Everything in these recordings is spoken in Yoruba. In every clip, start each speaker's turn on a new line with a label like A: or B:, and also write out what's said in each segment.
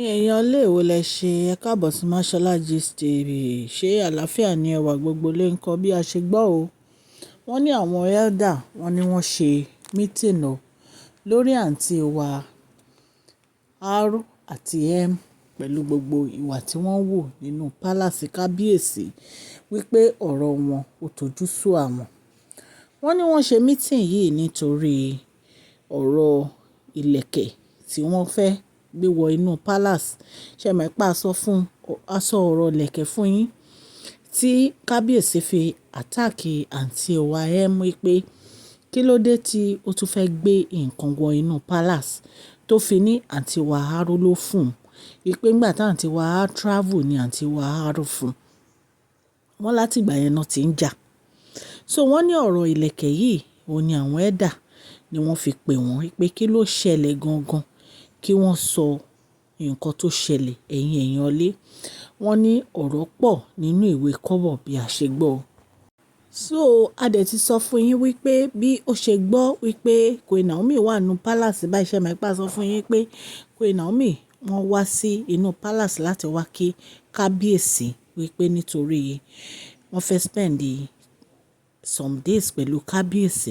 A: Èèyàn ilé èwo lẹ ṣe ẹ káàbọ̀ sí Mashola Gist TV. Ṣé àlàáfíà ni ẹwà gbogbo lè ń kọ́ bí a ṣe gbọ́ o? Wọ́n ní àwọn elder wọ́n ní wọ́n ṣe meeting o lórí àǹtí wa R àti M pẹ̀lú gbogbo ìwà tí wọ́n wò nínú palace kábíyèsí wípé ọ̀rọ̀ wọn ò tójú sú àwọn. Wọ́n ní wọ́n ṣe meeting yìí nítorí ọ̀rọ̀ ìlẹ̀kẹ̀ tí wọ́n fẹ́ gbé wọ inú palace. Ṣé mọ̀ pé a sọ ọ̀rọ̀ ìlẹ̀kẹ̀ fún yín tí kábíyèsí fi àtáàkì àǹtí wa M wípé kí ló dé tí ó tún fẹ́ gbé nǹkan wọ inú palace tó fi ní àǹtí wa R ló fún un wípé ńgbà tí àǹtí wa R travel ni àǹtí wa R fún un. Wọ́n láti ìgbà yẹn náà ti ń jà. So wọ́n ní ọ̀rọ̀ ìlẹ̀kẹ̀ yìí òun ni àwọn ẹ̀dà ni wọ́n fi pè wọ́n wípé kí ló ṣẹlẹ̀ gangan kí wọ́n sọ nǹkan tó ṣẹlẹ̀ èèyàn ilé. Wọ́n ní ọ̀rọ̀ pọ̀ nínú ìwé kọ́bọ̀ bí a ṣe gbọ́. So a dẹ̀ ti sọ fún yín wípé bí ó ṣe gbọ́ wípé Queen Naomi wà nínú palace báyìí. Ṣé mọ̀ pé a sọ fún yín pé Queen Naomi wọ́n wá sí inú palace láti wá kí kábíyèsí wípé nítorí wọ́n fẹ́ spend some days pẹ̀lú kábíyèsí.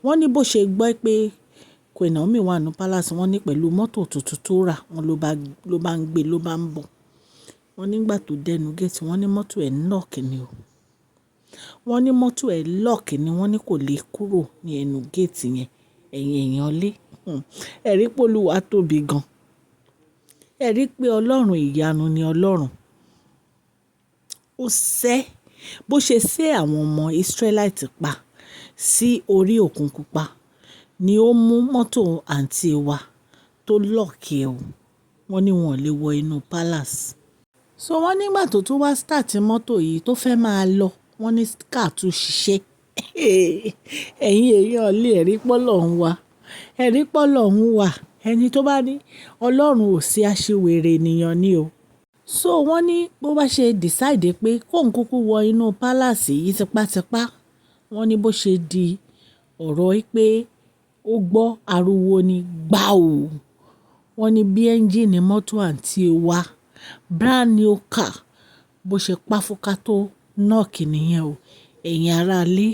A: Wọ́n ní bó ṣe gbọ́ pé Queen Naomi wà nínú palace wọ́n ní pẹ̀lú mọ́tò tuntun tó rà wọ́n ló bá ń gbé ló bá ń bọ̀. Wọ́n nígbà tó dẹnu gate wọ́n ní mọ́tò ẹ̀ knock ni o. Wọ́n ní mọ́tò ẹ̀ lock ni wọ́n ní kò lè kúrò ní ẹnu gate yẹn èèyàn lé. Ẹ̀rí pé Olúwa tóbi gan. Ẹ̀rí pé Ọlọ́run ìyanu ni Ọlọ́run. Ó ṣẹ́ bó ṣe ṣẹ́ àwọn ọmọ Israelite pa sí orí òkun pupa ni ó mú mọ́tò àǹtí wa tó lọ́ọ̀kì ẹ̀ o. Wọ́n ní wọn ò lè wọ inú palace. So wọ́n nígbà tó tún wá start mọ́tò yìí tó fẹ́ máa lọ wọ́n ní car tún ṣiṣẹ́. Èèyàn lé ẹ̀rí pọ́lọ̀ ń wá. Ẹ̀rí pọ́lọ̀ ń wà. Ẹni tó bá ní Ọlọ́run ò sí aṣiwèrè ènìyàn ni o. So wọ́n ní bó bá ṣe decide pé kóun kúkú wọ inú palace yìí tipátipá. Wọ́n ní bó ṣe di ọ̀rọ̀ pé ó gbọ́ ariwo ni gbàù. Wọ́n ní bí ẹ́ńjìnì mọ́tò àǹtí wa brand new car bó ṣe páfúká tó knock nìyẹn o. Ẹ̀yin ará ilé.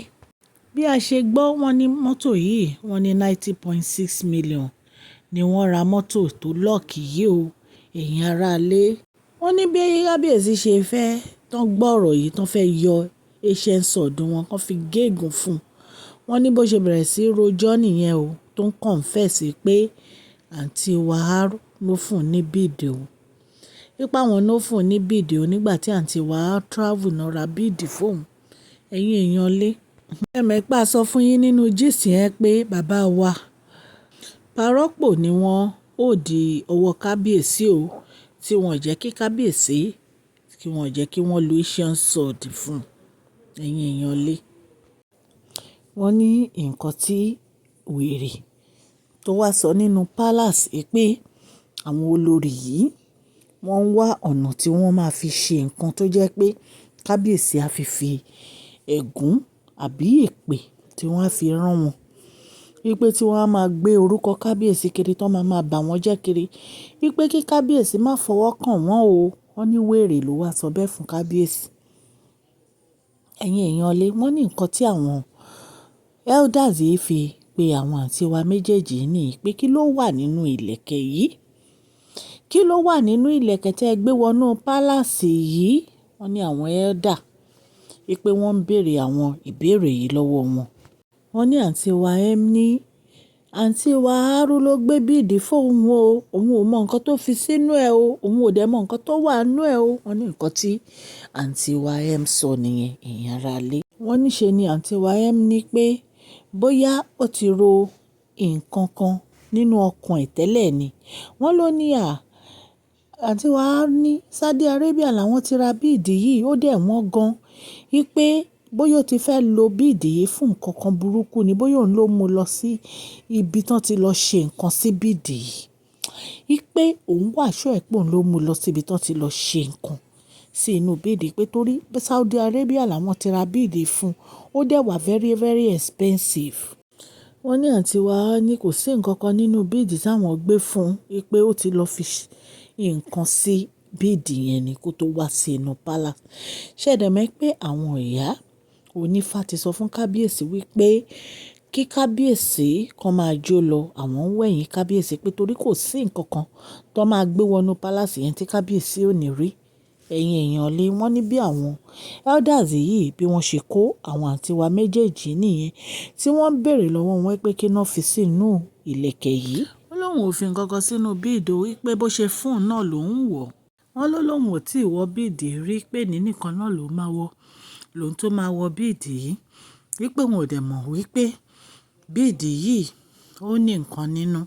A: Bí a ṣe gbọ́ wọ́n ní mọ́tò yìí wọ́n ní 90.6 million ni wọ́n ra mọ́tò tó lock yìí o. Ẹ̀yin ará ilé. Wọ́n ní bí kábíyèsí ṣe fẹ́ tán gbọ́ ọ̀rọ̀ yìí tán fẹ́ yọ ancient sword wọn kán fi gégùn fún un. Wọ́n ní bó ṣe bẹ̀rẹ̀ sí rojọ́ nìyẹn o tó ń confess pé àǹtí wa R ló fún un ní bíìdì o. Pípa wọn ló fún un ní bíìdì o nígbà tí àǹtí wa R travel náà ra bíìdì fóun. Ẹ̀yin èèyàn lé. Ẹ mọ̀ pé a sọ fún yín nínú gist yẹn pé bàbá wa parọ́pò ni wọ́n ó di ọwọ́ kábíyèsí o tí wọ́n jẹ́ kí kábíyèsí kí wọ́n jẹ́ kí wọ́n lo ancient sword fún un. Ẹ̀yin èèyàn lé. Wọ́n ní nǹkan tí wèrè tó wá sọ nínú palace pé àwọn olórí yìí wọ́n ń wá ọ̀nà tí wọ́n máa fi ṣe nǹkan tó jẹ́ pé kábíyèsí á fi ẹ̀gún àbí èpè tí wọ́n á fi rán wọn. Wípé tí wọ́n á máa gbé orúkọ kábíyèsí kiri tán máa bà wọ́n jẹ́ kiri. Wípé kí kábíyèsí má fọwọ́ kàn wọ́n o. Wọ́n ní wèrè ló wá sọ bẹ́ẹ̀ fún kábíyèsí. Ẹ̀yin èèyàn lé. Wọ́n ní nǹkan tí àwọn elders yìí fi pe àwọn àǹtí wa méjèèjì ní pé kí ló wà nínú ìlẹ̀kẹ̀ yìí? Kí ló wà nínú ìlẹ̀kẹ̀ tí ẹ gbé wọnú palace yìí? Wọ́n ní àwọn elder wípé wọ́n ń béèrè àwọn ìbéèrè yìí lọ́wọ́ wọn. Wọ́n ní àǹtí wa M ní àǹtí wa R ló gbé bíìdì fóun o. Òun ò mọ nǹkan tó fi sínú ẹ̀ o. Òun ò dẹ̀ mọ nǹkan tó wà nínú ẹ̀ o. Wọ́n ní nǹkan tí àǹtí wa M sọ nìyẹn ẹ̀yin ará ilé. Wọ́n ní ṣe ni àǹtí wa M ní pé bóyá ó ti ro nǹkan kan nínú ọkàn ẹ̀ tẹ́lẹ̀ ni. Wọ́n ló ní àǹtí wa R ní Saudi Arabia làwọn ti ra bíìdì yìí ó dẹ̀ wọ́n gan. Wípé bóyá ó ti fẹ́ lo bíìdì yìí fún nǹkan kan burúkú ni bóyá òun ló mú lọ sí ibi tán ti lọ ṣe nǹkan sí bíìdì yìí. Wípé òun wà sure pé òun ló mú lọ sí ibi tán ti lọ ṣe nǹkan sí inú bíìdì pé torí Saudi Arabia làwọn ti ra bíìdì fún ó dẹ̀ wà very very expensive. Wọ́n ní àǹtí wa ní kò sí nǹkan kan nínú bíìdì táwọn gbé fún un wípé ó ti lọ fi nǹkan sí bíìdì yẹn ni kó tó wá sí inú palace. Ṣẹ̀dẹ̀ mọ̀ pé àwọn ìyá onífá ti sọ fún kábíyèsí wípé kí kábíyèsí kan máa jó lọ, àwọn ń wẹ̀yìn kábíyèsí pé torí kò sí nǹkan kan tó máa gbé wọnú palace yẹn tí kábíyèsí ò ní rí. Ẹ̀yin èèyàn lé wọ́n ní bí àwọn elders yìí bí wọ́n ṣe kó àwọn àǹtí wa méjèèjì nìyẹn tí wọ́n ń béèrè lọ́wọ́ wọn pé kí náà fi sínú ìlẹ̀kẹ̀ yìí. Ó lóun ò fi nǹkan kan sínú bíìdì wípé bó ṣe fún un náà lòun wọ̀. Wọ́n ló lóun ò tí ì wọ bíìdì rí pé ní nìkan náà ló máa wọ lòun tó máa wọ bíìdì yìí wípé wọn ò dẹ̀ mọ̀ wípé bíìdì yìí ó ní nǹkan nínú.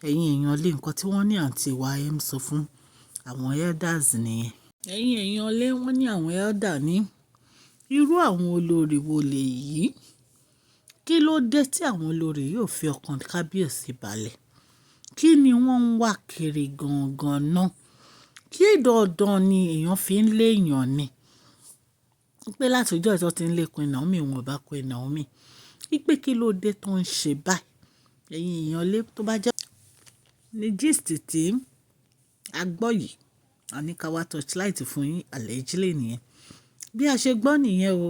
A: Ẹ̀yin èèyàn lé nǹkan tí wọ́n ní àǹtí wa ń sọ fún àwọn elders nìyẹn. Ẹ̀yin èèyàn lé wọ́n ní àwọn elder ní irú àwọn olórí wo lèyí? Kí ló dé tí àwọn olórí yóò fi ọkàn kábíyèsí balẹ̀? Kí ni wọ́n ń wá kiri gangan náà? Kí dandan ni èèyàn fi ń léèyàn ni? Pé láti ọjọ́ ìtọ́ ti ń lé Queen Naomi wọn ò bá Queen Naomi. Wípé kí ló dé tó ń ṣe báyìí? Ẹ̀yin èèyàn lé tó bá jẹ́ ní gist tí a gbọ́ yìí, a ní ká wá torchlight fún yín allegedly nìyẹn. Bí a ṣe gbọ́ nìyẹn o,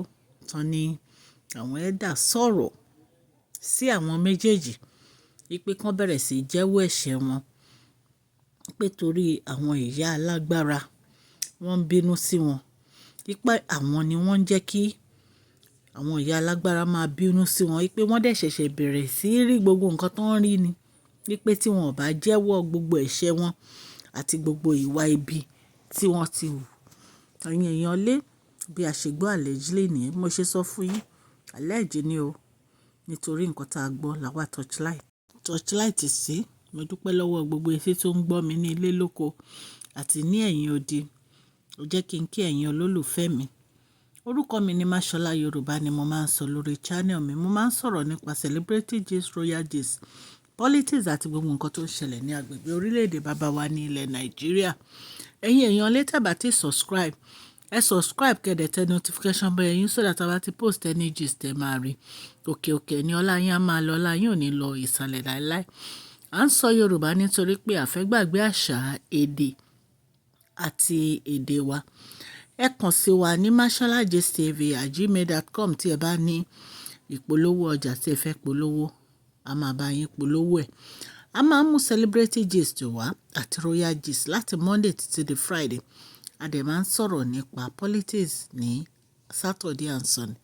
A: tán ni àwọn elder sọ̀rọ̀ sí àwọn méjèèjì wípé kán bẹ̀rẹ̀ sí jẹ́wọ́ ẹ̀ṣẹ̀ wọn. Pé torí àwọn ìyá alágbára wọ́n ń bínú sí wọn. Wípé àwọn ni wọ́n ń jẹ́ kí àwọn ìyá alágbára máa bínú sí wọn. Wípé wọ́n dẹ̀ ṣẹ̀ṣẹ̀ bẹ̀rẹ̀ sí rí gbogbo nǹkan tó ń rí ni. Wípé tí wọn ò bá jẹ́wọ́ gbogbo ẹ̀ṣẹ̀ wọn àti gbogbo ìwà ibi tí wọ́n ti hù. Ẹ̀yin èèyàn lé bí a ṣe gbọ́ allegedly nìyẹn. Mo ṣe sọ fún yín alleged ni o. Nítorí nǹkan tá a gbọ́ la wá torchlight sí. Mo dúpẹ́ lọ́wọ́ gbogbo etí tó ń gbọ́ mi ní ilé lóko àti ní ẹ̀yìn odi. Ó jẹ́ kí n kí ẹ̀yin olólùfẹ́ mi. Orúkọ mi ni Mashola Yorùbá ni mo máa ń sọ lórí channel mi. Mo máa ń sọ̀rọ̀ nípa celebrity gist, royal gist, politics àti gbogbo nǹkan tó ń ṣẹlẹ̀ ní agbègbè orílẹ̀-èdè bàbá wa ní ilẹ̀ Nàìjíríà. Ẹ̀yin èèyàn lé tẹ́ bá ti subscribe. Ẹ subscribe kẹ́dẹ̀ tẹ notification bell yín so that a bá ti post any gist ẹ máa rí. Òkè ni ọlá yín á máa lọ, ọlá yín ò ní lọ ìsàlẹ̀ láíláí. À ń sọ Yorùbá nítorí pé a fẹ́ gbàgbé àṣà, èdè àti èdè wa. Ẹ kàn sí wa ní masholagist@gmail.com tí ẹ bá ní ìpolówó ọjà tí ẹ fẹ́ polówó. A máa bá yín polówó ẹ̀. A máa ń mú celebrity gist wá àti royal gist láti Monday títí di Friday. A dẹ̀ máa ń sọ̀rọ̀ nípa politics ní Saturday and Sunday.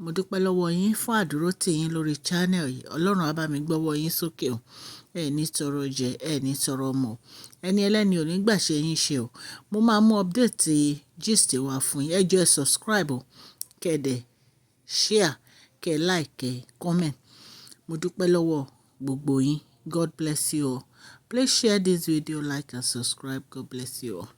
A: Mo dúpẹ́ lọ́wọ́ yín fún àdúrótì yín lórí channel yìí. Ọlọ́run á bá mi gbọ́wọ́ yín sókè o. Ẹ ní tọrọ jẹ, ẹ ní tọrọ mọ̀. Ẹni ẹlẹ́ni ò ní gbà ṣe yín ṣe o. Mo máa mú update gist wá fún yín. Ẹ jọ̀ọ́ ẹ subscribe o. Kẹ́dẹ̀ share, kẹ́ like, kẹ́ comment. Mo dúpẹ́ lọ́wọ́ gbogbo yín. God bless you all. Please share this video, like and subscribe. God bless you all.